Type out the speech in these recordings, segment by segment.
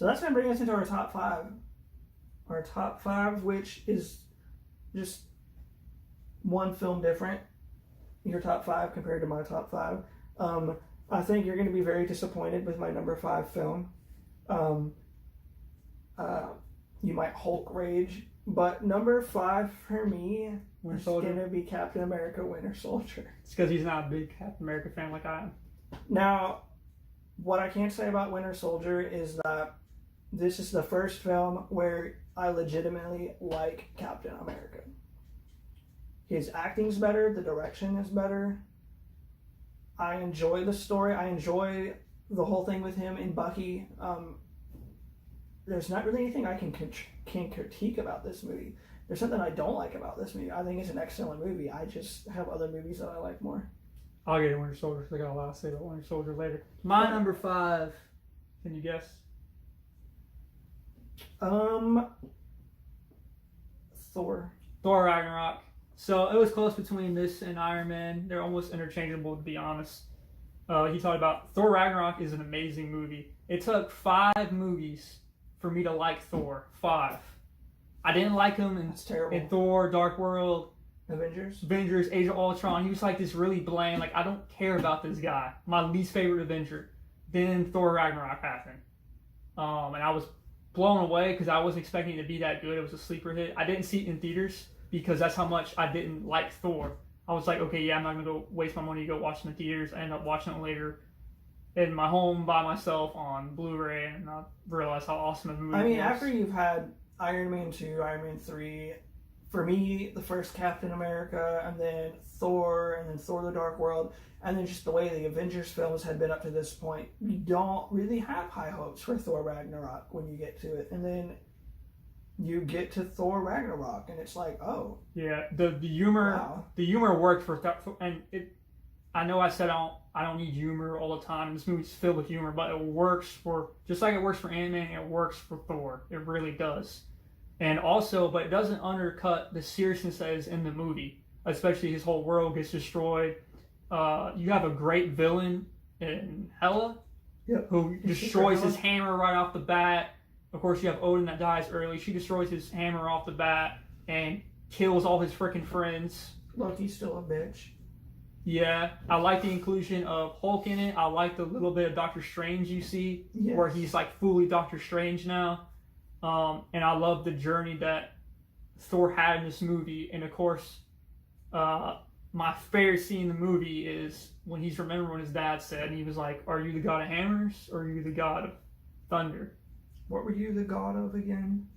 So that's going to bring us into our top five. Our top five, which is just one film different. Your top five compared to my top five. I think you're going to be very disappointed with my number 5 film. You might Hulk rage, but number 5 for me is going to be Captain America: Winter Soldier. It's because he's not a big Captain America fan like I am. Now, what I can't say about Winter Soldier is that this is the first film where I legitimately like Captain America. His acting's better, the direction is better. I enjoy the story. I enjoy the whole thing with him and Bucky. There's not really anything I can critique about this movie. There's something I don't like about this movie. I think it's an excellent movie. I just have other movies that I like more. I'll get Winter Soldier because I got a lot to say about Winter Soldier later. My number 5, can you guess? Thor. Thor Ragnarok. So it was close between this and Iron Man. They're almost interchangeable, to be honest. He talked about Thor Ragnarok is an amazing movie. It took 5 movies for me to like Thor. 5. I didn't like him in Thor, Dark World, Avengers, Age of Ultron. He was like this really bland, like I don't care about this guy. My least favorite Avenger. Then Thor Ragnarok happened. And I was blown away because I wasn't expecting it to be that good. It was a sleeper hit. I didn't see it in theaters because that's how much I didn't like Thor. I was like, okay, yeah, I'm not going to go waste my money to go watch it in the theaters. I ended up watching it later in my home by myself on Blu-ray, and I realized how awesome the movie was. I mean, after you've had Iron Man 2, Iron Man 3, for me, the first Captain America, and then Thor, and then Thor the Dark World, and then just the way the Avengers films had been up to this point, you don't really have high hopes for Thor Ragnarok when you get to it. And then you get to Thor Ragnarok, and it's like, oh. Yeah, the humor, wow. The humor worked for, and it. I know I said I don't need humor all the time. This movie's filled with humor, but it works for, just like it works for Ant-Man, it works for Thor. It really does. And also, but it doesn't undercut the seriousness that is in the movie, especially his whole world gets destroyed. You have a great villain in Hela, who destroys his hammer right off the bat. Of course, you have Odin that dies early. She destroys his hammer off the bat and kills all his freaking friends. Loki's still a bitch. Yeah, I like the inclusion of Hulk in it. I like the little bit of Doctor Strange you see, where he's like fully Doctor Strange now. And I love the journey that Thor had in this movie. And of course, my favorite scene in the movie is when he's remembering what his dad said, and he was like, "Are you the god of hammers, or are you the god of thunder? What were you the god of again?"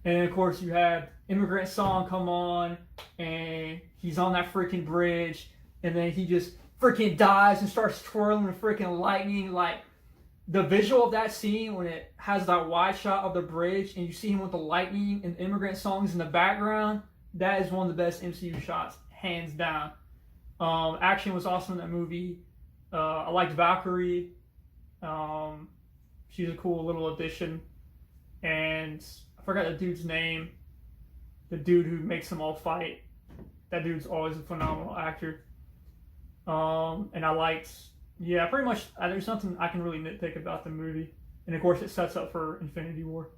And of course, you have Immigrant Song come on, and he's on that freaking bridge, and then he just freaking dies and starts twirling the freaking lightning. Like, the visual of that scene when it has that wide shot of the bridge and you see him with the lightning and Immigrant Songs in the background, that is one of the best MCU shots, hands down. Action was awesome in that movie. I liked Valkyrie. She's a cool little addition. And I forgot the dude's name. The dude who makes them all fight. That dude's always a phenomenal actor. And I liked... Yeah, pretty much. There's nothing I can really nitpick about the movie, and of course, it sets up for Infinity War.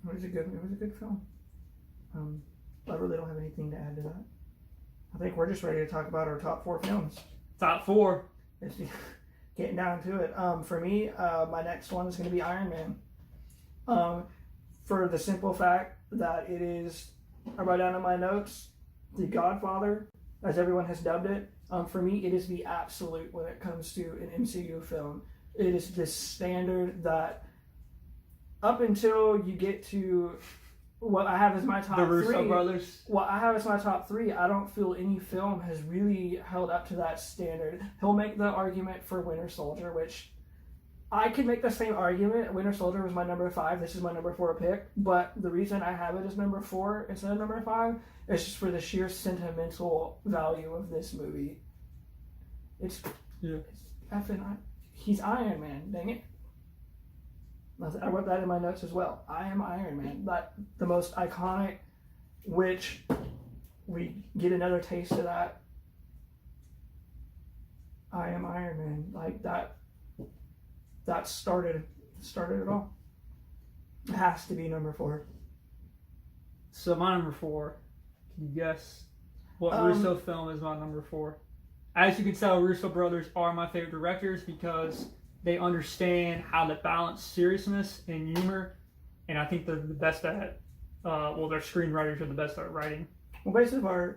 It was a good film. I really don't have anything to add to that. I think we're just ready to talk about our top 4 films. Top 4. It's getting down to it. For me, my next one is going to be Iron Man. For the simple fact that it is, I write down in my notes, The Godfather, as everyone has dubbed it. For me, it is the absolute when it comes to an MCU film. It is this standard that up until you get to what I have as my top 3. The Russo brothers. What I have as my top 3, I don't feel any film has really held up to that standard. He'll make the argument for Winter Soldier, which I could make the same argument. Winter Soldier was my number 5. This is my number 4 pick. But the reason I have it as number 4 instead of number 5 is just for the sheer sentimental value of this movie. It's effing... He's Iron Man, dang it. I wrote that in my notes as well. I am Iron Man. But the most iconic, which we get another taste of that. I am Iron Man. Like that started it all. It has to be number 4. So my number 4, can you guess what Russo film is my number 4? As you can tell, Russo brothers are my favorite directors because they understand how to balance seriousness and humor, and I think they're the best at, their screenwriters are the best at writing. Well,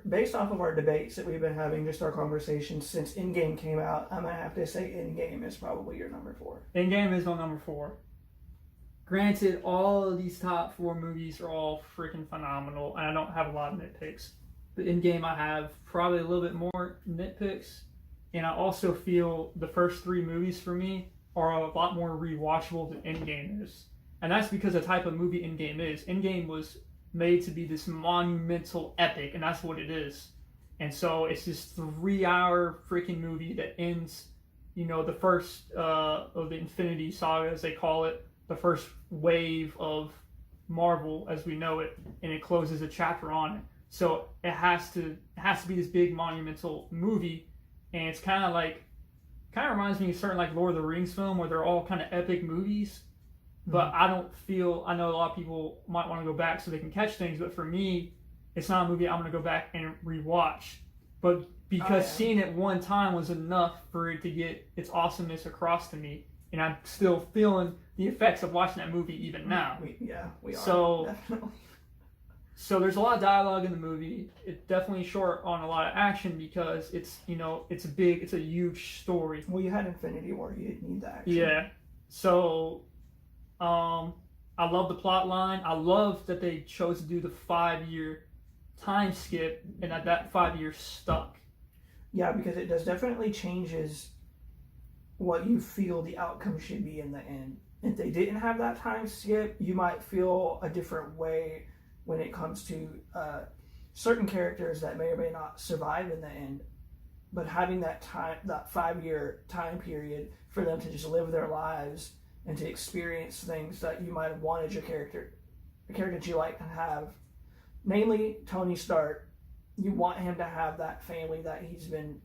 based off of our debates that we've been having, just our conversations since Endgame came out, I'm going to have to say Endgame is probably your number 4. Endgame is my number 4. Granted, all of these top 4 movies are all freaking phenomenal, and I don't have a lot of nitpicks. But Endgame, I have probably a little bit more nitpicks, and I also feel the first 3 movies for me are a lot more rewatchable than Endgame is. And that's because the type of movie Endgame is. Endgame was made to be this monumental epic, and that's what it is. And so it's this 3-hour freaking movie that ends, the first of the Infinity Saga, as they call it, the first wave of Marvel as we know it, and it closes a chapter on it. So it has to be this big monumental movie, and it's kind of reminds me of certain like Lord of the Rings film where they're all kind of epic movies. But I know a lot of people might want to go back so they can catch things, but for me, it's not a movie I'm going to go back and rewatch. But because seeing it one time was enough for it to get its awesomeness across to me, and I'm still feeling the effects of watching that movie even now. We are. So, definitely. So there's a lot of dialogue in the movie. It's definitely short on a lot of action because it's a huge story. Well, you had Infinity War, you didn't need that action. Yeah. So, I love the plot line. I love that they chose to do the 5-year time skip and that 5 years stuck. Yeah, because it does definitely changes what you feel the outcome should be in the end. If they didn't have that time skip, you might feel a different way when it comes to certain characters that may or may not survive in the end. But having that 5-year time period for them to just live their lives and to experience things that you might have wanted your character that you like to have, namely Tony Stark, you want him to have that family that he's been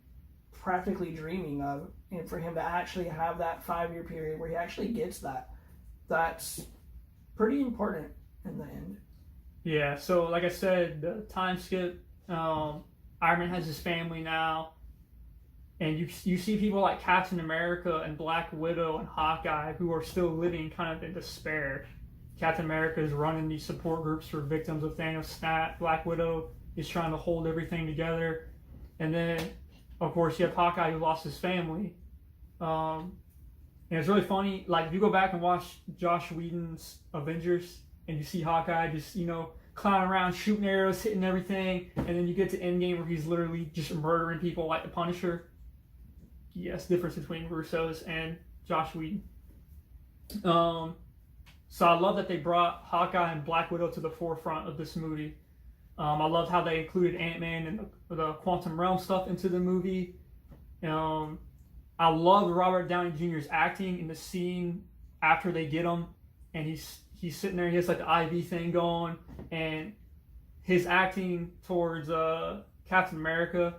practically dreaming of, and for him to actually have that 5-year period where he actually gets that's pretty important in the end. Yeah, so like I said, the time skip, Iron Man has his family now, and you see people like Captain America and Black Widow and Hawkeye who are still living kind of in despair. Captain America is running these support groups for victims of Thanos' snap. Black Widow is trying to hold everything together. And then, of course, you have Hawkeye who lost his family. And it's really funny, like if you go back and watch Josh Whedon's Avengers and you see Hawkeye just, clowning around, shooting arrows, hitting everything, and then you get to Endgame where he's literally just murdering people like the Punisher. Yes, difference between Russo's and Josh Whedon. So I love that they brought Hawkeye and Black Widow to the forefront of this movie. I loved how they included Ant-Man and the Quantum Realm stuff into the movie. I love Robert Downey Jr.'s acting in the scene after they get him, and he's sitting there, he has like the IV thing going, and his acting towards Captain America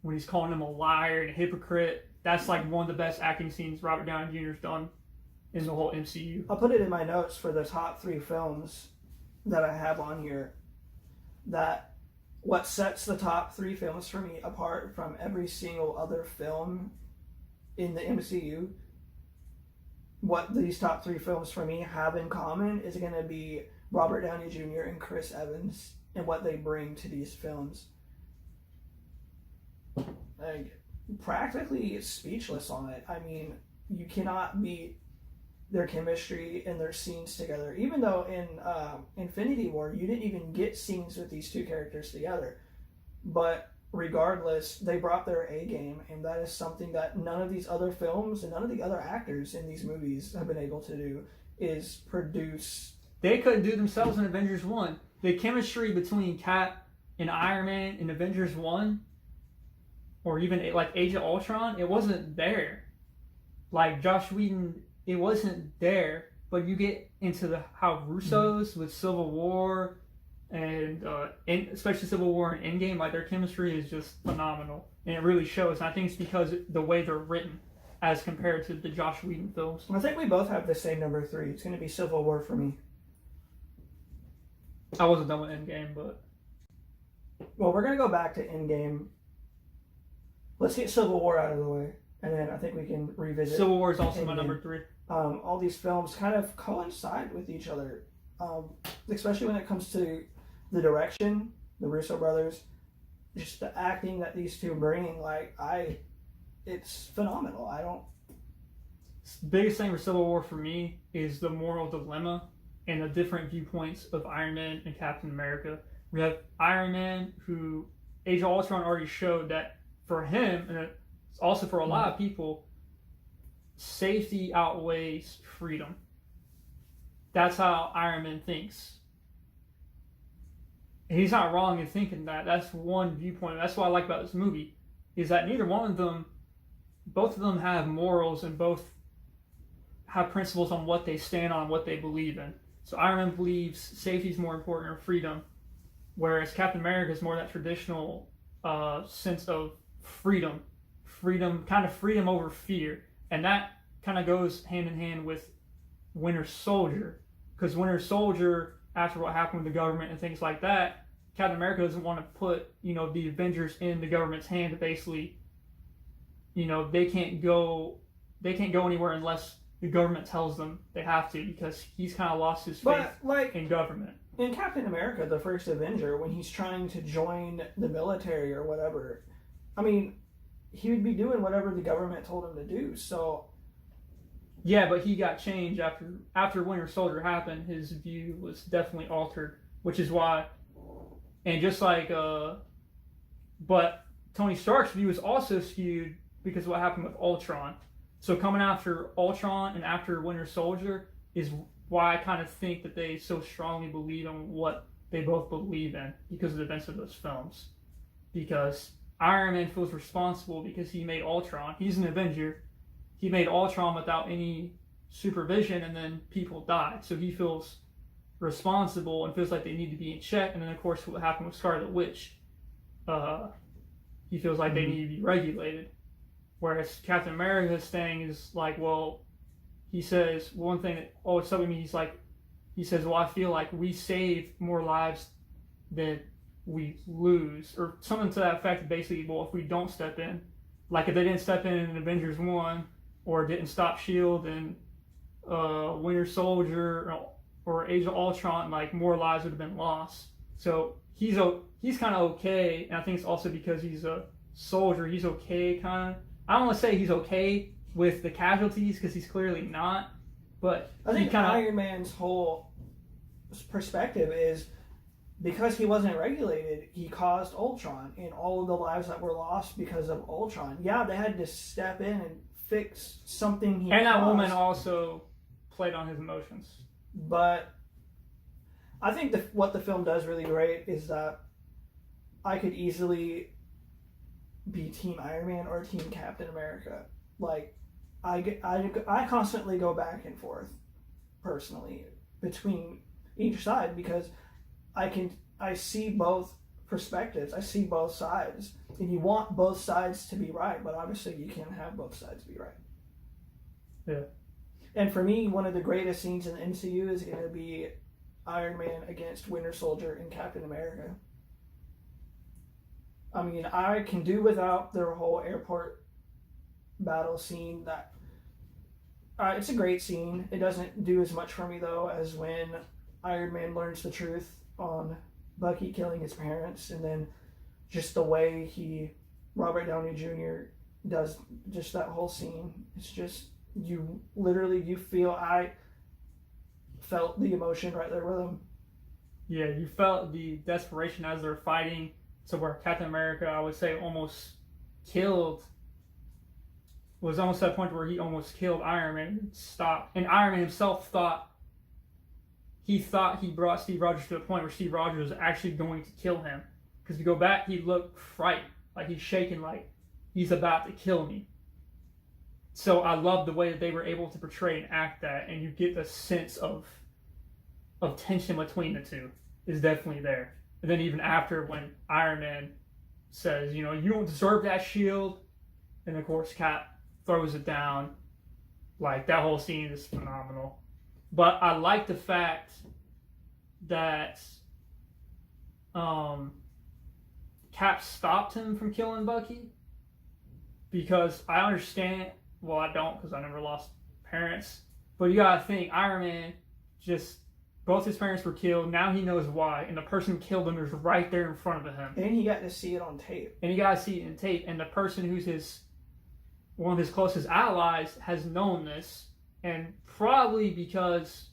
when he's calling him a liar and a hypocrite, that's like one of the best acting scenes Robert Downey Jr.'s done in the whole MCU. I'll put it in my notes for the top 3 films that I have on here, that what sets the top 3 films for me apart from every single other film in the MCU, what these top 3 films for me have in common is going to be Robert Downey Jr. and Chris Evans and what they bring to these films. Like, practically speechless on it. I mean, you cannot beat their chemistry and their scenes together. Even though in Infinity War, you didn't even get scenes with these 2 characters together. But regardless, they brought their A game, and that is something that none of these other films and none of the other actors in these movies have been able to do, is produce. They couldn't do themselves in Avengers 1. The chemistry between Cap and Iron Man in Avengers 1, or even like Age of Ultron, it wasn't there. Like Josh Whedon, it wasn't there. But you get into how Russo's with Civil War, and especially Civil War and Endgame, like their chemistry is just phenomenal, and it really shows. And I think it's because the way they're written as compared to the Josh Whedon films. I think we both have the same number 3. It's going to be Civil War for me. I wasn't done with Endgame, but Well, we're gonna go back to Endgame. Let's get Civil War out of the way, and then I think we can revisit. Civil War is also my Endgame. number 3. All these films kind of coincide with each other, especially when it comes to the direction, the Russo brothers, just the acting that these two bring. It's phenomenal. I don't. The biggest thing for Civil War for me is the moral dilemma and the different viewpoints of Iron Man and Captain America. We have Iron Man, who Age of Ultron already showed that for him, and it's also for a lot of people, safety outweighs freedom. That's how Iron Man thinks. And he's not wrong in thinking that. That's one viewpoint. That's what I like about this movie, is that neither one of them, both of them have morals and both have principles on what they stand on, what they believe in. So Iron Man believes safety is more important than freedom, whereas Captain America is more that traditional sense of freedom over fear. And that kind of goes hand in hand with Winter Soldier, because Winter Soldier, after what happened with the government and things like that, Captain America doesn't want to put the Avengers in the government's hand. Basically, they can't go anywhere unless the government tells them they have to, because he's kind of lost his faith in government. In Captain America, the first Avenger, when he's trying to join the military or whatever, I mean, he would be doing whatever the government told him to do. So, yeah, but he got changed after Winter Soldier happened. His view was definitely altered, which is why, and just like, but Tony Stark's view is also skewed because of what happened with Ultron. So coming after Ultron and after Winter Soldier is why I kind of think that they so strongly believe in what they both believe in, because of the events of those films. Because Iron Man feels responsible because he made Ultron. He's an Avenger. He made Ultron without any supervision, and then people died. So he feels responsible and feels like they need to be in check. And then, of course, what happened with Scarlet Witch, he feels like they need to be regulated. Whereas Captain America's thing is like, well, he says one thing that always stuck with me. He says, well, I feel like we save more lives than we lose, or something to that effect. Basically, well, if we don't step in, like if they didn't step in Avengers 1, or didn't stop S.H.I.E.L.D. and Winter Soldier or Age of Ultron, like more lives would have been lost. So he's kind of okay, and I think it's also because he's a soldier. He's okay, kind of. I don't want to say he's okay with the casualties, because he's clearly not. But I think Iron Man's whole perspective is, because he wasn't regulated, he caused Ultron and all of the lives that were lost because of Ultron. Yeah, they had to step in and fix something he and that caused. woman also played on his emotions. But I think what the film does really great is that I could easily be Team Iron Man or Team Captain America. Like, I constantly go back and forth, personally, between each side, because I see both perspectives. I see both sides. And you want both sides to be right, but obviously you can't have both sides be right. Yeah. And for me, one of the greatest scenes in the MCU is going to be Iron Man against Winter Soldier and Captain America. I mean, I can do without their whole airport battle scene. That it's a great scene. It doesn't do as much for me, though, as when Iron Man learns the truth on Bucky killing his parents, and then just the way Robert Downey Jr. does just that whole scene. It's just, you feel, I felt the emotion right there with him. Yeah, you felt the desperation as they're fighting. So where Captain America, I would say, was almost at a point where he almost killed Iron Man and stopped. And Iron Man himself thought he brought Steve Rogers to a point where Steve Rogers was actually going to kill him. Because if you go back, he looked frightened, like he's shaking, like he's about to kill me. So I love the way that they were able to portray and act that, and you get the sense of tension between the two is definitely there. And then even after, when Iron Man says, you don't deserve that shield, and of course Cap throws it down, like that whole scene is phenomenal. But I like the fact that Cap stopped him from killing Bucky, because I understand. Well, I don't, because I never lost parents. But you gotta think, Iron Man just both his parents were killed. Now he knows why, and the person who killed him is right there in front of him. And he got to see it on tape. And the person who's one of his closest allies has known this, and probably because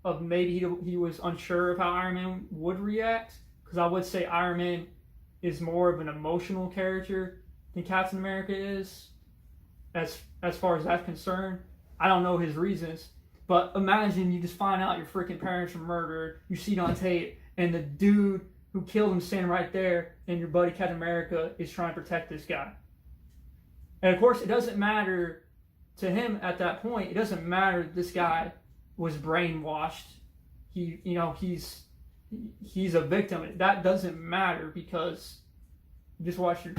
of maybe he was unsure of how Iron Man would react. Because I would say Iron Man is more of an emotional character than Captain America is, as far as that's concerned. I don't know his reasons, but imagine you just find out your freaking parents were murdered, you see it on tape, and the dude who killed him standing right there, and your buddy Captain America is trying to protect this guy. And of course, it doesn't matter to him at that point. It doesn't matter that this guy was brainwashed. He's a victim. That doesn't matter, because you just watch your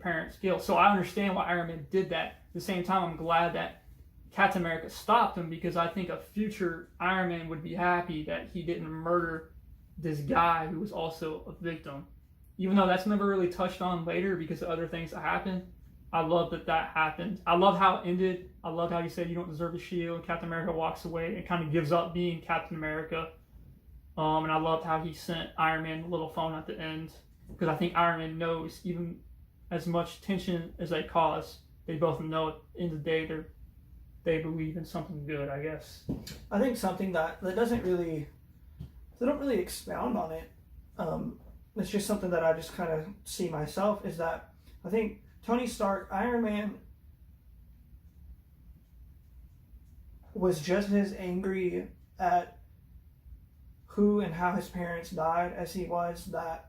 parents killed. So I understand why Iron Man did that. At the same time, I'm glad that Captain America stopped him, because I think a future Iron Man would be happy that he didn't murder this guy who was also a victim. Even though that's never really touched on later because of other things that happened, I love that happened. I love how it ended. I love how he said, "You don't deserve the shield." Captain America walks away and kind of gives up being Captain America. And I loved how he sent Iron Man a little phone at the end, because I think Iron Man knows, even as much tension as they cause, they both know at the end of the day they believe in something good, I guess. I think something that doesn't really, they don't really expound on it. It's just something that I just kind of see myself, is that I think Tony Stark, Iron Man, was just as angry at who and how his parents died as he was that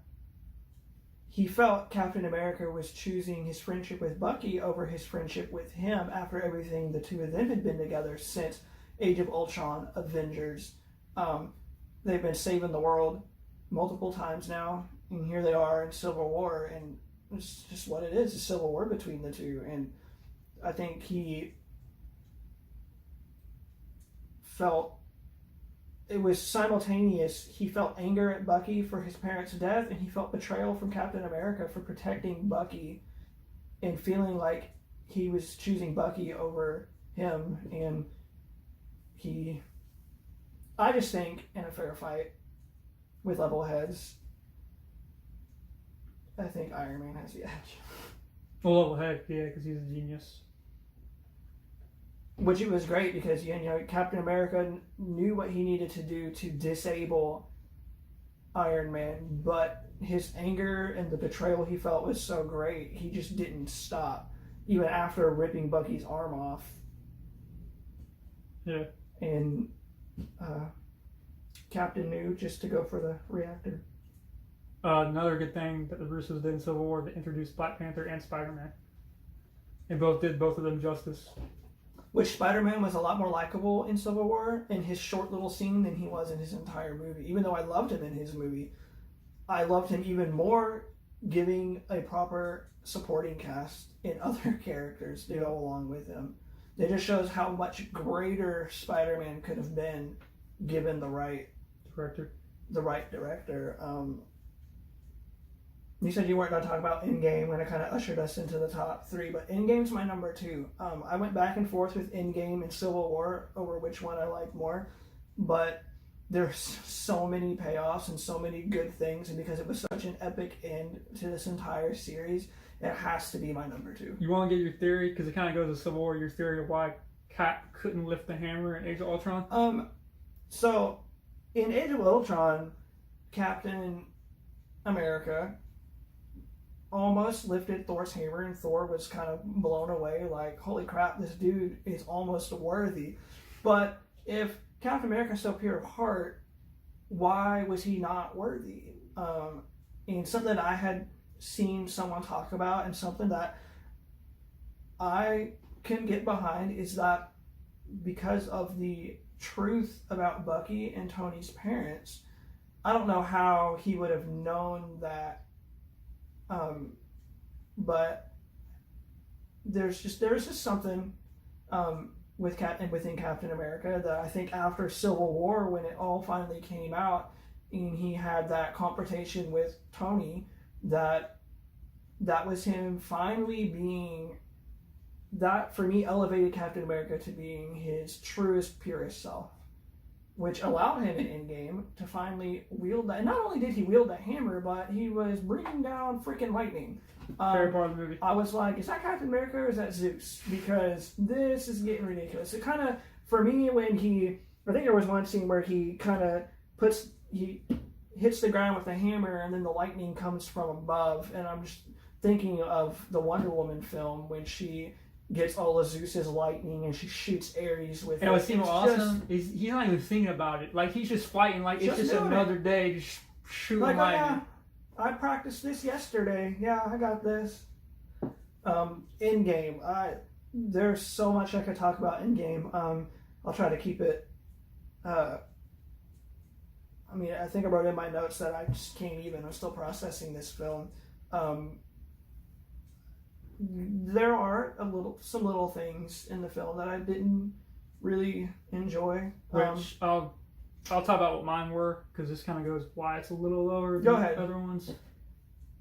he felt Captain America was choosing his friendship with Bucky over his friendship with him after everything the two of them had been together since Age of Ultron, Avengers. They've been saving the world multiple times now, and here they are in Civil War, and it's just what it is, a civil war between the two. And I think he felt it was simultaneous. He felt anger at Bucky for his parents' death, and he felt betrayal from Captain America for protecting Bucky and feeling like he was choosing Bucky over him. And I just think in a fair fight with level heads, I think Iron Man has the edge. Well, level head, yeah, because he's a genius. Which it was great, because Captain America knew what he needed to do to disable Iron Man, but his anger and the betrayal he felt was so great, he just didn't stop, even after ripping Bucky's arm off. Yeah. And Captain knew just to go for the reactor. Another good thing that the Russos did in Civil War, to introduce Black Panther and Spider-Man. And both of them justice. Which Spider-Man was a lot more likable in Civil War in his short little scene than he was in his entire movie. Even though I loved him in his movie, I loved him even more giving a proper supporting cast in other characters to go along with him. It just shows how much greater Spider-Man could have been given the right director. You said you weren't going to talk about Endgame, and it kind of ushered us into the top three, but Endgame's my number two. I went back and forth with Endgame and Civil War over which one I liked more, but there's so many payoffs and so many good things, and because it was such an epic end to this entire series, it has to be my number two. You want to get your theory? Because it kind of goes to Civil War, your theory of why Cap couldn't lift the hammer in Age of Ultron? So, in Age of Ultron, Captain America almost lifted Thor's hammer, and Thor was kind of blown away, like, holy crap, this dude is almost worthy. But if Captain America is so pure of heart, why was he not worthy? And something that I had seen someone talk about, and something that I can get behind, is that because of the truth about Bucky and Tony's parents, I don't know how he would have known that. But there's just something within Captain America that I think after Civil War, when it all finally came out, and he had that confrontation with Tony, that was him finally being, that for me elevated Captain America to being his truest, purest self, which allowed him in Endgame to finally wield that. And not only did he wield that hammer, but he was bringing down freaking lightning. Favorite part of the movie. I was like, is that Captain America or is that Zeus? Because this is getting ridiculous. It kind of, for me, when I think there was one scene where he kind of he hits the ground with the hammer and then the lightning comes from above. And I'm just thinking of the Wonder Woman film when she gets all of Zeus's lightning and she shoots Ares with it. And what's even awesome is he's not even thinking about it. Like, he's just fighting like it's just another day, just shooting lightning. Oh, yeah, I practiced this yesterday. Yeah, I got this. Endgame. There's so much I could talk about Endgame. I'll try to keep it. I think I wrote in my notes that I just can't even. I'm still processing this film. There are some little things in the film that I didn't really enjoy. Which I'll talk about what mine were, because this kind of goes why it's a little lower than the other ones.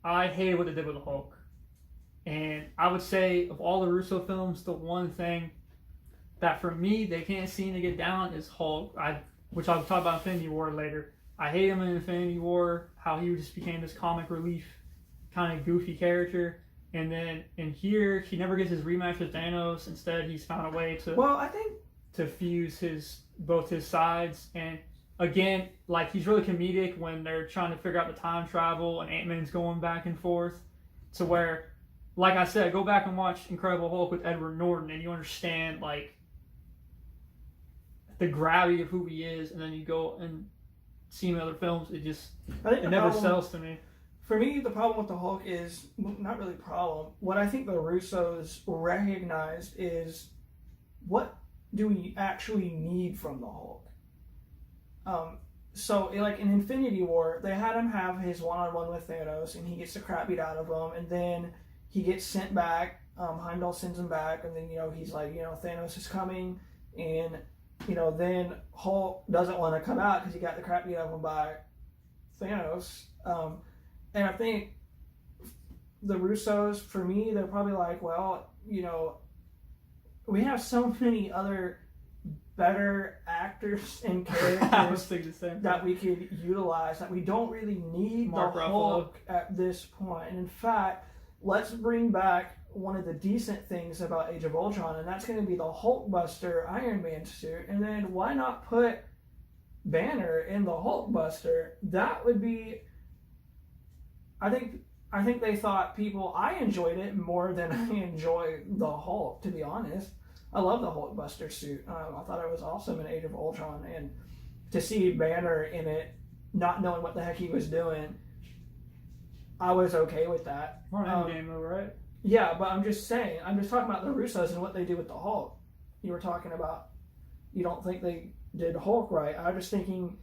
I hated what they did with the Hulk. And I would say, of all the Russo films, the one thing that for me they can't seem to get down is Hulk, which I'll talk about Infinity War later. I hate him in Infinity War, how he just became this comic relief, kind of goofy character. And then in here, he never gets his rematch with Thanos. Instead, he's found a way to fuse both his sides. And again, like, he's really comedic when they're trying to figure out the time travel and Ant-Man's going back and forth. To where, like I said, go back and watch Incredible Hulk with Edward Norton and you understand, like, the gravity of who he is. And then you go and see him in other films, it never sells to me. For me, the problem with the Hulk is, not really problem, what I think the Russos recognized is, what do we actually need from the Hulk? So, like in Infinity War, they had him have his one-on-one with Thanos, and he gets the crap beat out of him, and then he gets sent back, Heimdall sends him back, and then, he's like, Thanos is coming, and, then Hulk doesn't want to come out because he got the crap beat out of him by Thanos. And I think the Russos, for me, they're probably like, well, we have so many other better actors and characters that we could utilize, that we don't really need the Hulk at this point. And in fact, let's bring back one of the decent things about Age of Ultron, and that's going to be the Hulkbuster Iron Man suit. And then why not put Banner in the Hulkbuster? That would be... I think they thought I enjoyed it more than I enjoy the Hulk, to be honest. I love the Hulkbuster suit. I thought it was awesome in Age of Ultron, and to see Banner in it, not knowing what the heck he was doing, I was okay with that. More Endgame though, right? Yeah, but I'm just saying, I'm just talking about the Russos and what they did with the Hulk. You were talking about, you don't think they did Hulk right. I was just thinking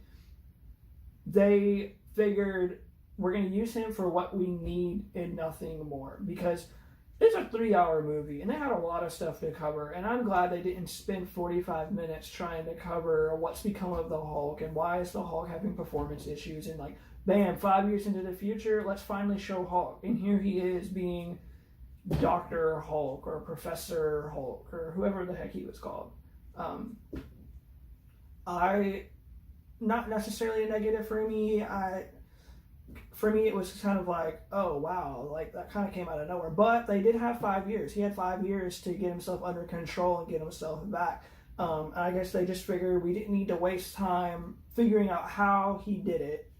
they figured, we're going to use him for what we need and nothing more, because it's a 3-hour movie and they had a lot of stuff to cover, and I'm glad they didn't spend 45 minutes trying to cover what's become of the Hulk and why is the Hulk having performance issues, and like, bam, 5 years into the future, let's finally show Hulk, and here he is being Dr. Hulk or Professor Hulk or whoever the heck he was called. Not necessarily a negative for me. For me, it was kind of like, oh, wow, like, that kind of came out of nowhere. But they did have 5 years. He had 5 years to get himself under control and get himself back. I guess they just figured we didn't need to waste time figuring out how he did it.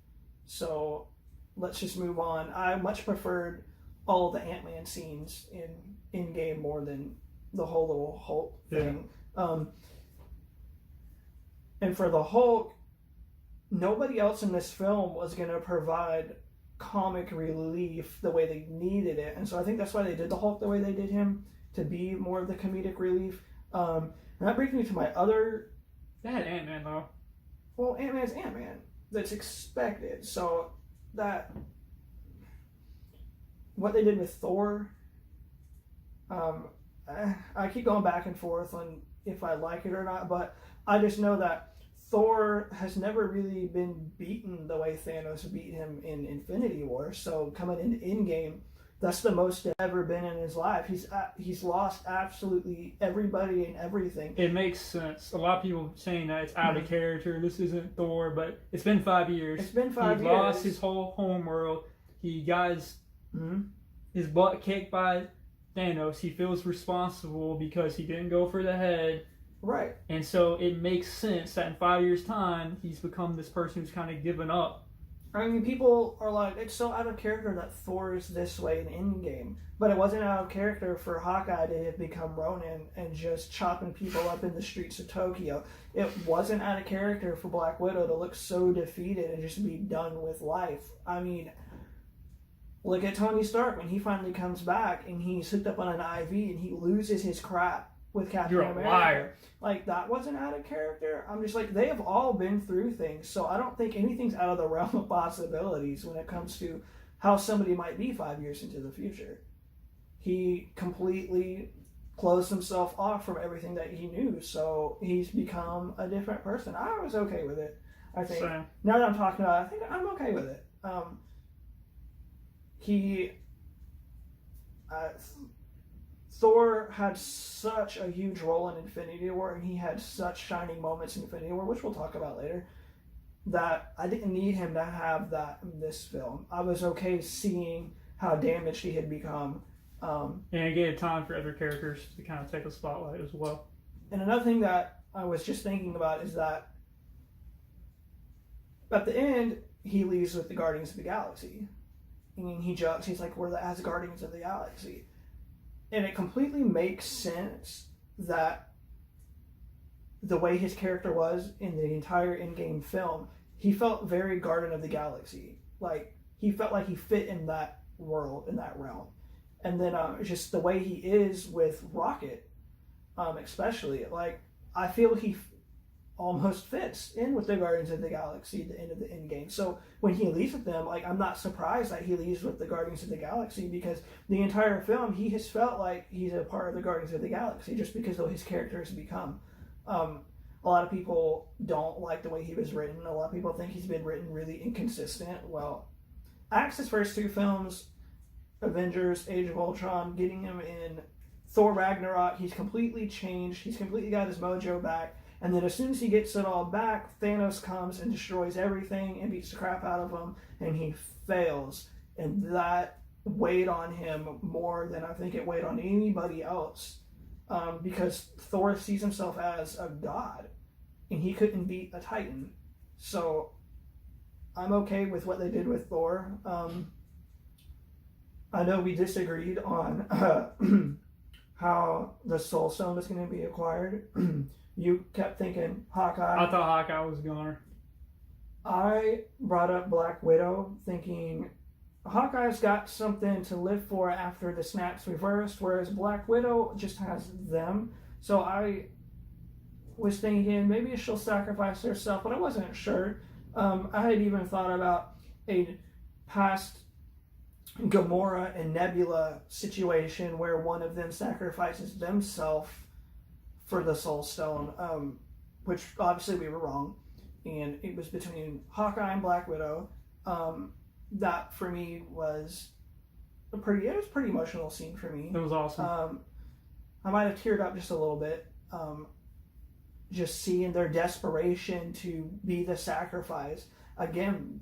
So let's just move on. I much preferred all of the Ant-Man scenes in Endgame more than the whole little Hulk thing. Yeah. And for the Hulk, nobody else in this film was going to provide comic relief the way they needed it. And so I think that's why they did the Hulk the way they did him, to be more of the comedic relief. And that brings me to my other... They had Ant-Man, though. Well, Ant-Man's Ant-Man. That's expected. So that... What they did with Thor... I keep going back and forth on if I like it or not, but I just know that Thor has never really been beaten the way Thanos beat him in Infinity War. So coming in Endgame, that's the most it's ever been in his life. He's lost absolutely everybody and everything. It makes sense. A lot of people saying that it's out of character. This isn't Thor, but it's been 5 years. It's been 5 years. He lost his whole home world. He got his butt kicked by Thanos. He feels responsible because he didn't go for the head. Right. And so it makes sense that in 5 years' time, he's become this person who's kind of given up. I mean, people are like, it's so out of character that Thor is this way in Endgame. But it wasn't out of character for Hawkeye to have become Ronin and just chopping people up in the streets of Tokyo. It wasn't out of character for Black Widow to look so defeated and just be done with life. I mean, look at Tony Stark when he finally comes back and he's hooked up on an IV and he loses his crap with Captain America. You're a liar. Like, that wasn't out of character. I'm just like, they have all been through things, so I don't think anything's out of the realm of possibilities when it comes to how somebody might be 5 years into the future. He completely closed himself off from everything that he knew, so he's become a different person. I was okay with it, I think. Same. Now that I'm talking about it, I think I'm okay with it. Thor had such a huge role in Infinity War, and he had such shining moments in Infinity War, which we'll talk about later, that I didn't need him to have that in this film. I was okay seeing how damaged he had become. And it gave time for other characters to kind of take a spotlight as well. And another thing that I was just thinking about is that at the end, he leaves with the Guardians of the Galaxy. I mean, he jokes, he's like, we're the Asgardians of the Galaxy. And it completely makes sense that the way his character was in the entire Endgame film, he felt very Guardian of the Galaxy. Like, he felt like he fit in that world, in that realm. And then just the way he is with Rocket, especially, like, I feel he almost fits in with the Guardians of the Galaxy at the end of the Endgame. So when he leaves with them, like, I'm not surprised that he leaves with the Guardians of the Galaxy, because the entire film he has felt like he's a part of the Guardians of the Galaxy just because of his character has become. A lot of people don't like the way he was written. A lot of people think he's been written really inconsistent. Well, Axe's first two films, Avengers, Age of Ultron, getting him in Thor Ragnarok, he's completely changed. He's completely got his mojo back. And then as soon as he gets it all back, Thanos comes and destroys everything and beats the crap out of him, and he fails. And that weighed on him more than I think it weighed on anybody else, because Thor sees himself as a god, and he couldn't beat a Titan. So I'm okay with what they did with Thor. I know we disagreed on how the Soul Stone was going to be acquired. You kept thinking Hawkeye. I thought Hawkeye was goner. I brought up Black Widow thinking Hawkeye's got something to live for after the snap's reversed, whereas Black Widow just has them. So I was thinking maybe she'll sacrifice herself, but I wasn't sure. I had even thought about a past Gamora and Nebula situation where one of them sacrifices themselves for the Soul Stone, which obviously we were wrong, and it was between Hawkeye and Black Widow. That for me was it was a pretty emotional scene for me. It was awesome. I might have teared up just a little bit, just seeing their desperation to be the sacrifice. Again,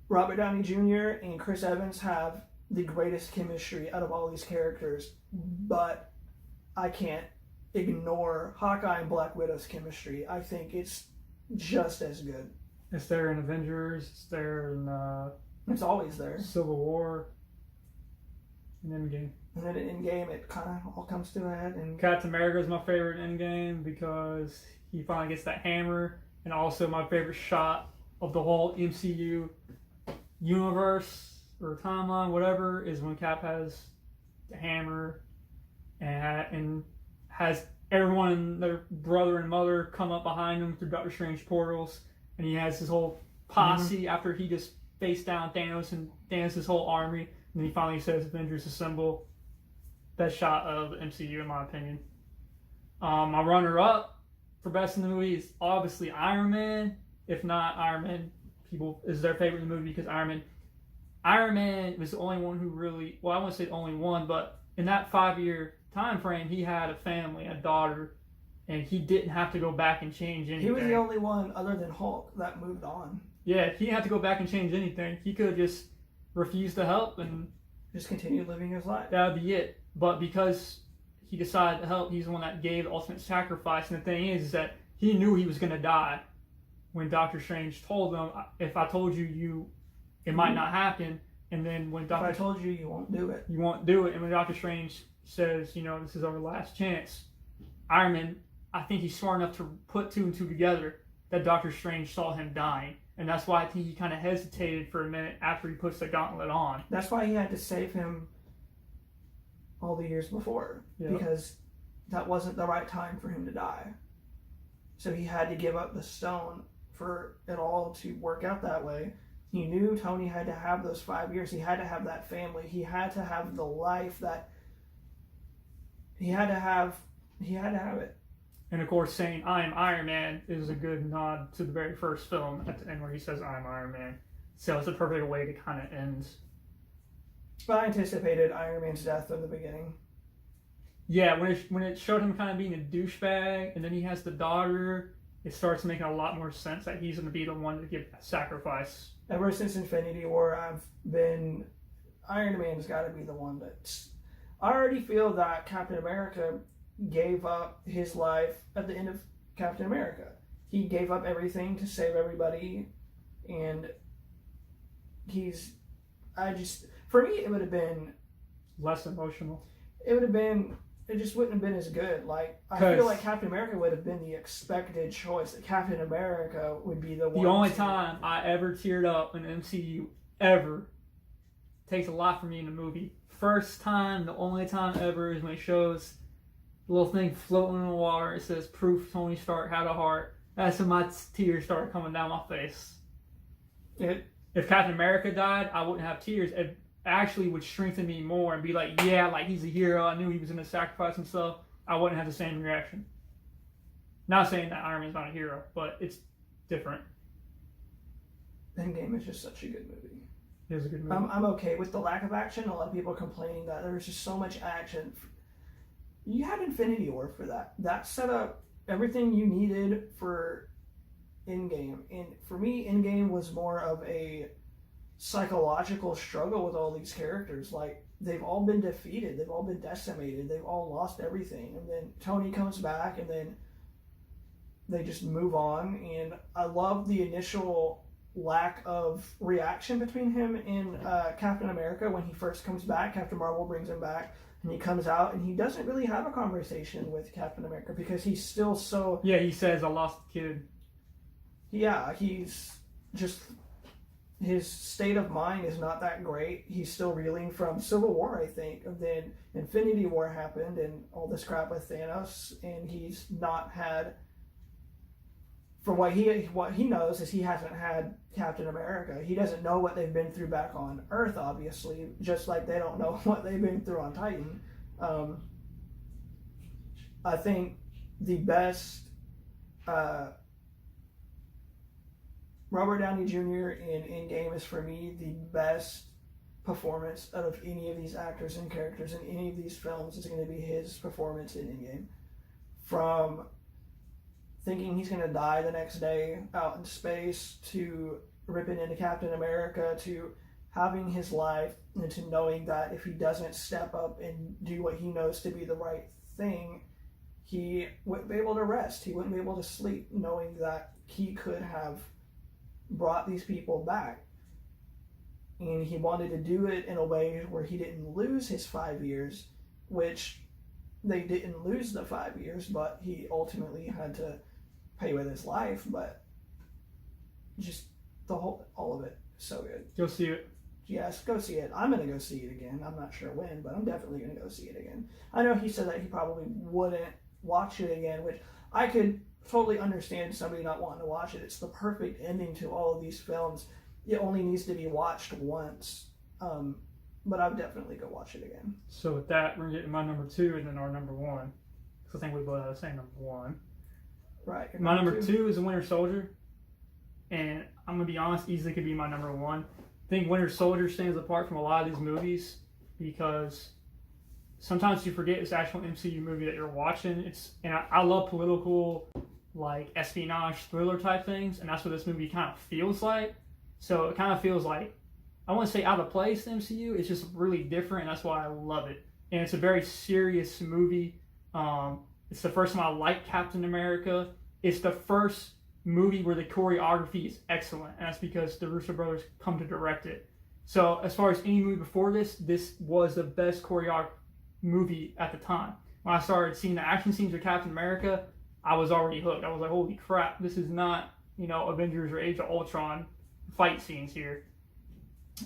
Robert Downey Jr. and Chris Evans have the greatest chemistry out of all these characters, but I can't ignore Hawkeye and Black Widow's chemistry. I think it's just as good. It's there in Avengers. It's there in it's always there. Civil War. And Endgame. And then in Endgame, it kind of all comes to a head. And Captain America is my favorite Endgame because he finally gets that hammer, and also my favorite shot of the whole MCU universe or timeline, whatever, is when Cap has the hammer and has everyone and their brother and mother come up behind him through Doctor Strange portals, and he has his whole posse after he just faced down Thanos and Thanos' whole army, and then he finally says Avengers Assemble. Best shot of the MCU in my opinion. My runner-up for best in the movie is obviously Iron Man. If not Iron Man, people is their favorite in the movie because Iron Man was the only one who really, well, I won't say the only one, but in that 5-year time frame, he had a family, a daughter, and he didn't have to go back and change anything. He was the only one other than Hulk that moved on. Yeah, he didn't have to go back and change anything. He could just refuse to help and just continue living his life. That would be it. But because he decided to help, he's the one that gave the ultimate sacrifice. And the thing is that he knew he was going to die when Doctor Strange told him, if I told you, it might not happen. And then when if I told you, you won't do it. You won't do it. And when Doctor Strange says, this is our last chance, Iron Man, I think he's smart enough to put 2 and 2 together that Doctor Strange saw him dying. And that's why I think he kind of hesitated for a minute after he puts the gauntlet on. That's why he had to save him all the years before. Yep. Because that wasn't the right time for him to die. So he had to give up the stone for it all to work out that way. He knew Tony had to have those 5 years. He had to have that family. He had to have the life that he had to have. He had to have it. And of course, saying "I am Iron Man" is a good nod to the very first film at the end where he says "I'm Iron Man." So it's a perfect way to kind of end. But I anticipated Iron Man's death in the beginning. Yeah, when it showed him kind of being a douchebag, and then he has the daughter, it starts making a lot more sense that he's going to be the one to give that sacrifice. Ever since Infinity War, Iron Man's got to be the one that's. I already feel that Captain America gave up his life at the end of Captain America. He gave up everything to save everybody, and for me, it would have been less emotional. It just wouldn't have been as good. Like, I feel like Captain America would have been the expected choice. That Captain America would be the one. The only time I ever teared up in MCU ever takes a lot from me in the movie. First time, the only time ever is when it shows the little thing floating in the water. It says proof Tony Stark had a heart. That's when my tears started coming down my face. If Captain America died, I wouldn't have tears. It actually would strengthen me more and be like, yeah, like he's a hero. I knew he was going to sacrifice himself. I wouldn't have the same reaction. Not saying that Iron Man's not a hero, but it's different. Endgame is just such a good movie. It is a good movie. I'm okay with the lack of action. A lot of people are complaining that there was just so much action. You had Infinity War for that. That set up everything you needed for Endgame. And for me, Endgame was more of a psychological struggle with all these characters. Like, they've all been defeated. They've all been decimated. They've all lost everything. And then Tony comes back, and then they just move on. And I love the initial lack of reaction between him and Captain America when he first comes back. Captain Marvel brings him back, and he comes out, and he doesn't really have a conversation with Captain America because he's still so... Yeah, he says, I lost the kid. Yeah, he's just... His state of mind is not that great. He's still reeling from Civil War, I think. And then Infinity War happened and all this crap with Thanos, and he's not had... For what he knows is he hasn't had Captain America. He doesn't know what they've been through back on Earth, obviously, just like they don't know what they've been through on Titan. I think the best Robert Downey Jr. in Endgame is, for me, the best performance out of any of these actors and characters in any of these films is going to be his performance in Endgame. From thinking he's going to die the next day out in space, to ripping into Captain America, to having his life, and to knowing that if he doesn't step up and do what he knows to be the right thing, he wouldn't be able to rest. He wouldn't be able to sleep, knowing that he could have brought these people back. And he wanted to do it in a way where he didn't lose his 5 years, which they didn't lose the 5 years, but he ultimately had to pay with his life. But just all of it, so good. Go see it. Yes, go see it. I'm going to go see it again. I'm not sure when, but I'm definitely going to go see it again. I know he said that he probably wouldn't watch it again, which I could totally understand somebody not wanting to watch it. It's the perfect ending to all of these films. It only needs to be watched once. But I'll definitely go watch it again. So with that, we're getting my number 2 and then our number 1. Because I think we both have the same number 1. Right. My number two is the Winter Soldier, and I'm gonna be honest, easily could be my number one. I think Winter Soldier stands apart from a lot of these movies because sometimes you forget it's actual MCU movie that you're watching. I love political, like espionage thriller type things, and that's what this movie kind of feels like. So it kind of feels like, I wouldn't say out of place in MCU. It's just really different, and that's why I love it. And it's a very serious movie. It's the first time I liked Captain America. It's the first movie where the choreography is excellent, and that's because the Russo brothers come to direct it. So as far as any movie before this was the best choreographed movie at the time. When I started seeing the action scenes of Captain America, I was already hooked. I was like, holy crap, this is not, Avengers or Age of Ultron fight scenes here.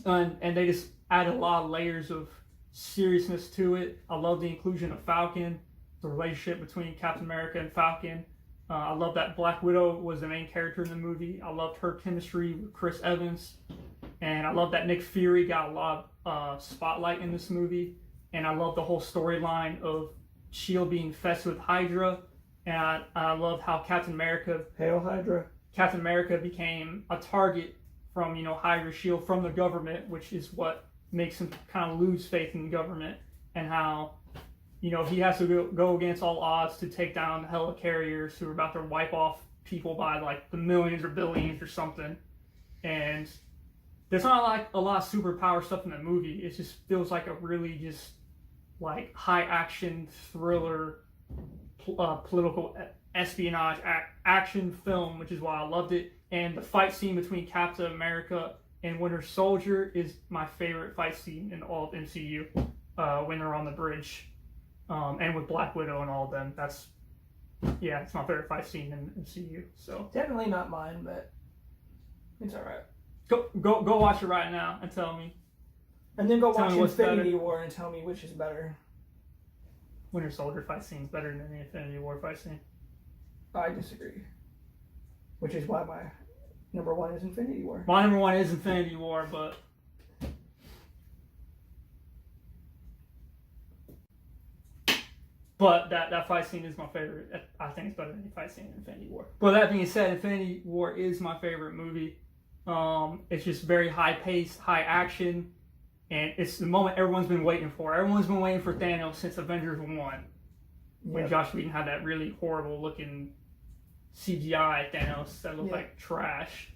And they just added a lot of layers of seriousness to it. I love the inclusion of Falcon, the relationship between Captain America and Falcon. I love that Black Widow was the main character in the movie. I loved her chemistry with Chris Evans. And I love that Nick Fury got a lot of spotlight in this movie. And I love the whole storyline of S.H.I.E.L.D. being infested with Hydra. And I love how Captain America became a target from, Hydra S.H.I.E.L.D. from the government, which is what makes him kind of lose faith in the government. And how, he has to go against all odds to take down the helicarriers who are about to wipe off people by like the millions or billions or something. And there's not like a lot of superpower stuff in the movie. It just feels like a really just like high action thriller, political espionage action film, which is why I loved it. And the fight scene between Captain America and Winter Soldier is my favorite fight scene in all of MCU. When they're on the bridge. And with Black Widow and all of them, it's my favorite fight scene in MCU. So definitely not mine, but it's all right. Go watch it right now and tell me. And then go watch Infinity War and tell me which is better. Winter Soldier fight scene is better than the Infinity War fight scene. I disagree. Which is why my number one is Infinity War. My number one is Infinity War, but that fight scene is my favorite. I think it's better than the fight scene in Infinity War. But that being said, Infinity War is my favorite movie. It's just very high paced, high action, and it's the moment everyone's been waiting for. Everyone's been waiting for Thanos since Avengers 1. When Josh Whedon had that really horrible looking CGI Thanos that looked like trash.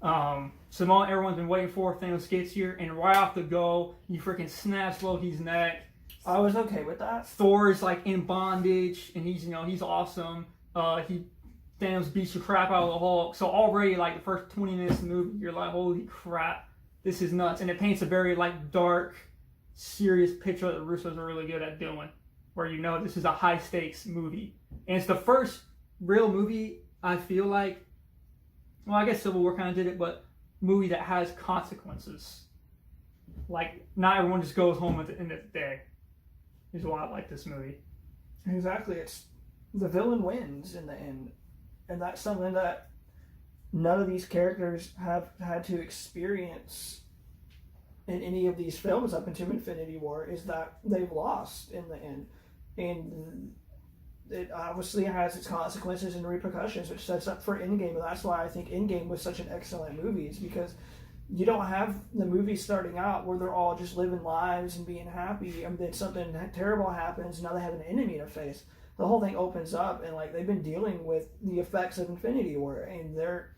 So the moment everyone's been waiting for, Thanos gets here, and right off the go, he freaking snaps Loki's neck. I was okay with that. Thor's like in bondage, and he's awesome. Thanos beats the crap out of the Hulk. So already, like the first 20 minutes of the movie, you're like, holy crap, this is nuts. And it paints a very like dark, serious picture that the Russos are really good at doing, where this is a high stakes movie, and it's the first real movie I feel like. Well, I guess Civil War kind of did it, but movie that has consequences. Like not everyone just goes home at the end of the day. Is why I like this movie. Exactly. It's the villain wins in the end. And that's something that none of these characters have had to experience in any of these films up until Infinity War, is that they've lost in the end. And it obviously has its consequences and repercussions, which sets up for Endgame. And that's why I think Endgame was such an excellent movie, is because you don't have the movie starting out where they're all just living lives and being happy, and then something terrible happens, and now they have an enemy to face. The whole thing opens up, and like they've been dealing with the effects of Infinity War, and they're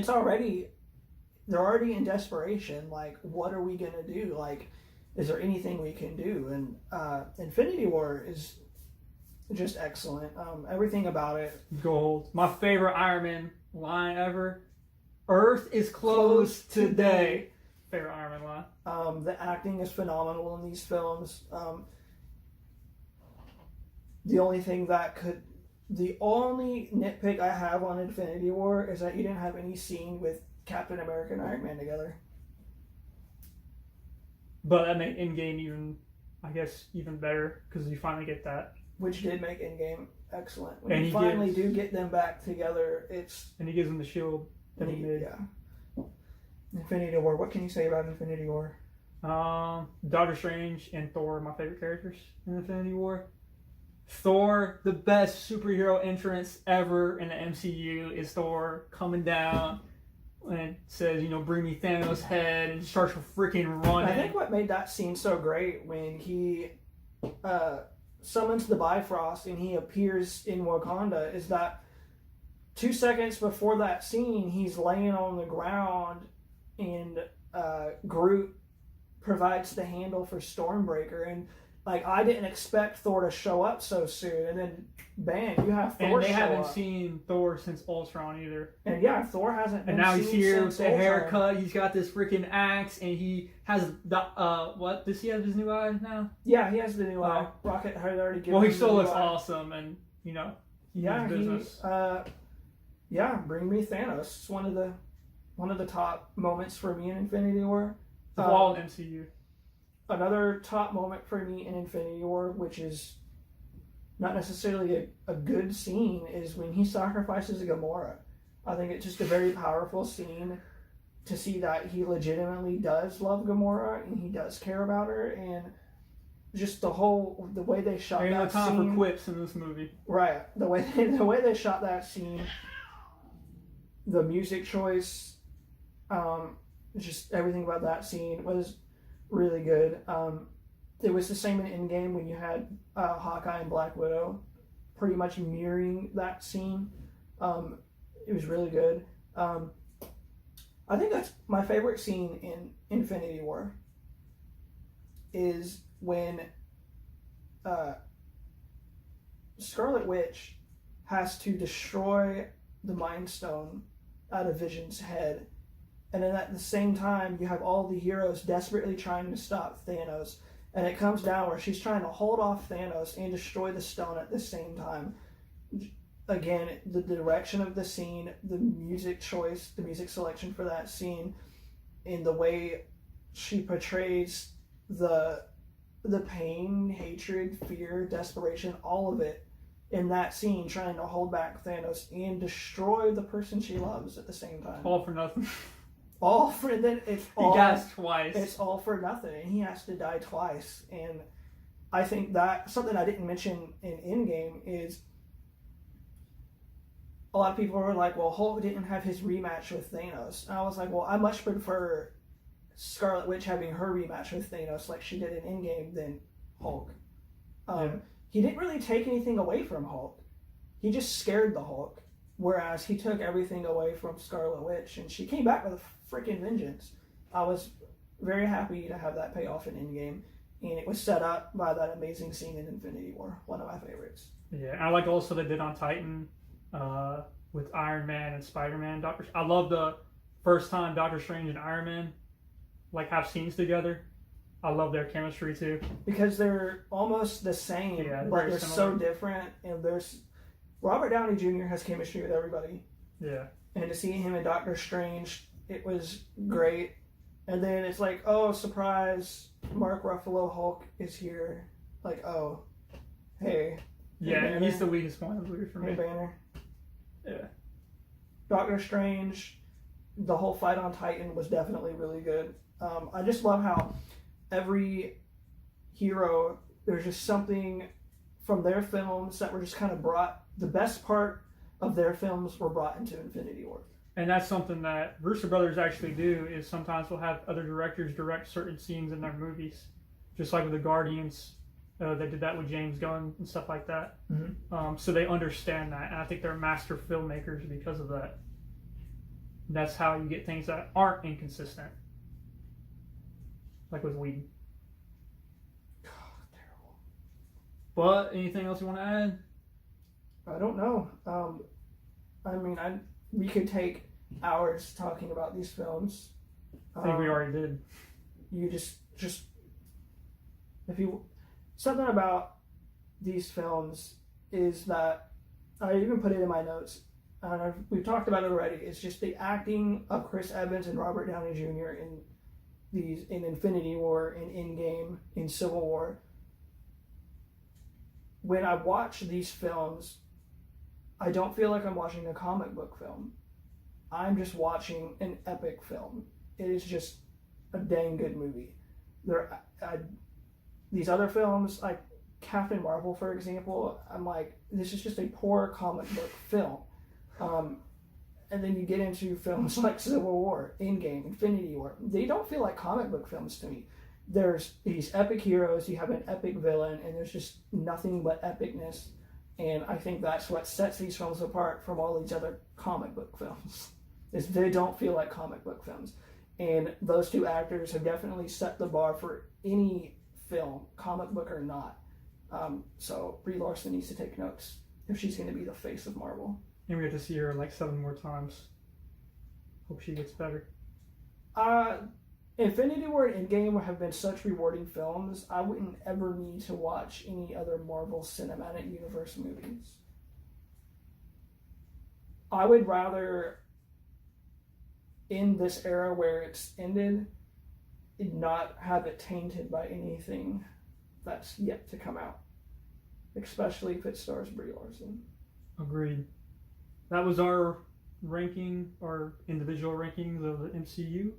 already in desperation. Like, what are we gonna do? Like, is there anything we can do? And Infinity War is just excellent. Everything about it. Gold. My favorite Iron Man line ever. Earth is closed today. Favorite Iron Man line. The acting is phenomenal in these films. The only nitpick I have on Infinity War is that you didn't have any scene with Captain America and Iron Man together. But that made Endgame even better, because you finally get that. Which did make Endgame excellent. When you finally do get them back together, and he gives them the shield. Yeah. Infinity War. What can you say about Infinity War? Doctor Strange and Thor are my favorite characters in Infinity War. Thor, the best superhero entrance ever in the MCU, is Thor coming down and says, bring me Thanos' head, and starts freaking running. I think what made that scene so great when he summons the Bifrost and he appears in Wakanda is that 2 seconds before that scene, he's laying on the ground and Groot provides the handle for Stormbreaker, and I didn't expect Thor to show up so soon, and then bam, you have Thor show up. And they haven't seen Thor since Ultron either. And yeah, Thor hasn't been And now he's here with the haircut, he's got this freaking axe, and he has the, what? Does he have his new eye now? Yeah, he has the new eye. Rocket had already given him. Well, he still looks awesome, and, he's business. Bring me Thanos. It's one of the top moments for me in Infinity War. Of all MCU. Another top moment for me in Infinity War, which is not necessarily a good scene, is when he sacrifices Gamora. I think it's just a very powerful scene to see that he legitimately does love Gamora and he does care about her, and just the way they shot that scene. Ain't no time for quips in this movie. Right. The way they shot that scene, the music choice, just everything about that scene was really good. It was the same in Endgame when you had Hawkeye and Black Widow pretty much mirroring that scene. It was really good. I think that's my favorite scene in Infinity War is when Scarlet Witch has to destroy the Mind Stone out of Vision's head. And then at the same time, you have all the heroes desperately trying to stop Thanos. And it comes down where she's trying to hold off Thanos and destroy the stone at the same time. Again, the direction of the scene, the music choice, the music selection for that scene, and the way she portrays the pain, hatred, fear, desperation, all of it in that scene, trying to hold back Thanos and destroy the person she loves at the same time. All for nothing. All for then it's all. He dies twice. It's all for nothing, and he has to die twice. And I think that something I didn't mention in Endgame is a lot of people were like, "Well, Hulk didn't have his rematch with Thanos," and I was like, "Well, I much prefer Scarlet Witch having her rematch with Thanos like she did in Endgame than Hulk." He didn't really take anything away from Hulk. He just scared the Hulk. Whereas he took everything away from Scarlet Witch, and she came back with a freaking vengeance. I was very happy to have that payoff in Endgame, and it was set up by that amazing scene in Infinity War, one of my favorites. Yeah, I like also they did on Titan with Iron Man and Spider-Man. I love the first time Doctor Strange and Iron Man have scenes together. I love their chemistry too. Because they're almost the same, but they're so different, and Robert Downey Jr. has chemistry with everybody. Yeah. And to see him in Doctor Strange, it was great. And then it's like, oh, surprise, Mark Ruffalo Hulk is here. Like, oh, hey. Yeah, Banner. he's the weakest point of the movie for me. Hey, Banner. Yeah. Doctor Strange, the whole fight on Titan was definitely really good. I just love how every hero, there's just something from their films that were just kind of the best part of their films were brought into Infinity War. And that's something that Russo Brothers actually do, is sometimes we'll have other directors direct certain scenes in their movies. Just like with the Guardians, they did that with James Gunn and stuff like that. Mm-hmm. So they understand that, and I think they're master filmmakers because of that. That's how you get things that aren't inconsistent. Like with Whedon. Terrible. But anything else you want to add? I don't know. We could take hours talking about these films. I think we already did. You just something about these films is that I even put it in my notes. We've talked about it already. It's just the acting of Chris Evans and Robert Downey Jr. in Infinity War, in Endgame, in Civil War. When I watch these films, I don't feel like I'm watching a comic book film. I'm just watching an epic film. It is just a dang good movie. These other films, Captain Marvel, for example, I'm like, this is just a poor comic book film. And then you get into films like Civil War, Endgame, Infinity War. They don't feel like comic book films to me. There's these epic heroes, you have an epic villain, and there's just nothing but epicness. And I think that's what sets these films apart from all these other comic book films, is they don't feel like comic book films. And those two actors have definitely set the bar for any film, comic book or not. So Brie Larson needs to take notes if she's going to be the face of Marvel. And we have to see her like 7 more times. Hope she gets better. Infinity War and Endgame have been such rewarding films. I wouldn't ever need to watch any other Marvel Cinematic Universe movies. I would rather, in this era where it's ended, not have it tainted by anything that's yet to come out. Especially if it stars Brie Larson. Agreed. That was our ranking, our individual rankings of the MCU.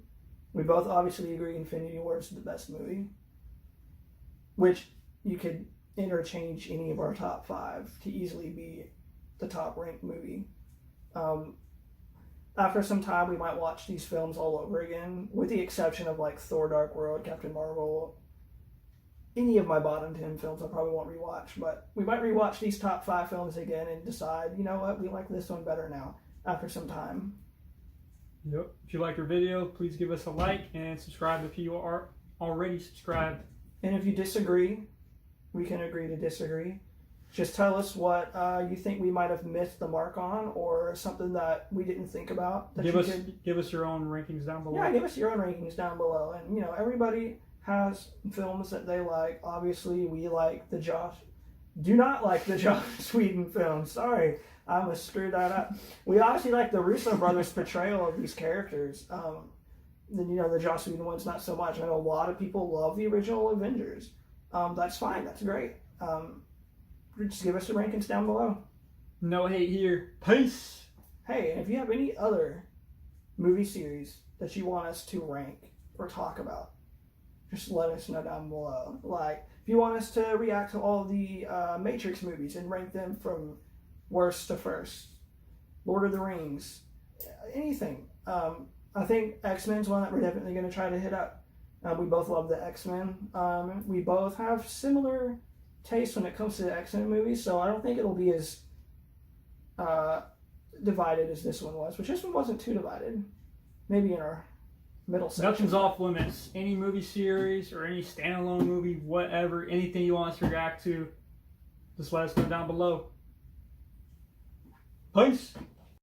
We both obviously agree Infinity War is the best movie. Which you could interchange any of our top 5 to easily be the top ranked movie. After some time, we might watch these films all over again, with the exception of like Thor: Dark World, Captain Marvel. Any of my bottom 10 films I probably won't rewatch, but we might rewatch these top 5 films again and decide, you know what, we like this one better now after some time. Yep. If you liked our video, please give us a like and subscribe if you are already subscribed. And if you disagree, we can agree to disagree. Just tell us what you think we might have missed the mark on, or something that we didn't think about. That Give us your own rankings down below. Yeah, give us your own rankings down below. And, you know, everybody has films that they like. Obviously, we like do not like the Joss Whedon films. Sorry, I almost screwed that up. We obviously like the Russo brothers' portrayal of these characters. Then, you know, the Joss Whedon ones, not so much. I know a lot of people love the original Avengers. That's fine. That's great. Just give us your rankings down below. No hate here. Peace. Hey, and if you have any other movie series that you want us to rank or talk about, just let us know down below. Like, if you want us to react to all the Matrix movies and rank them from worst to first, Lord of the Rings, anything. I think X-Men's one that we're definitely going to try to hit up. We both love the X-Men. We both have similar taste when it comes to the X-Men movies, so I don't think it'll be as divided as this one was, which this one wasn't too divided. Maybe in our middle section. Nothing's off limits. Any movie series or any standalone movie, whatever, anything you want us to react to, just let us know down below. Peace!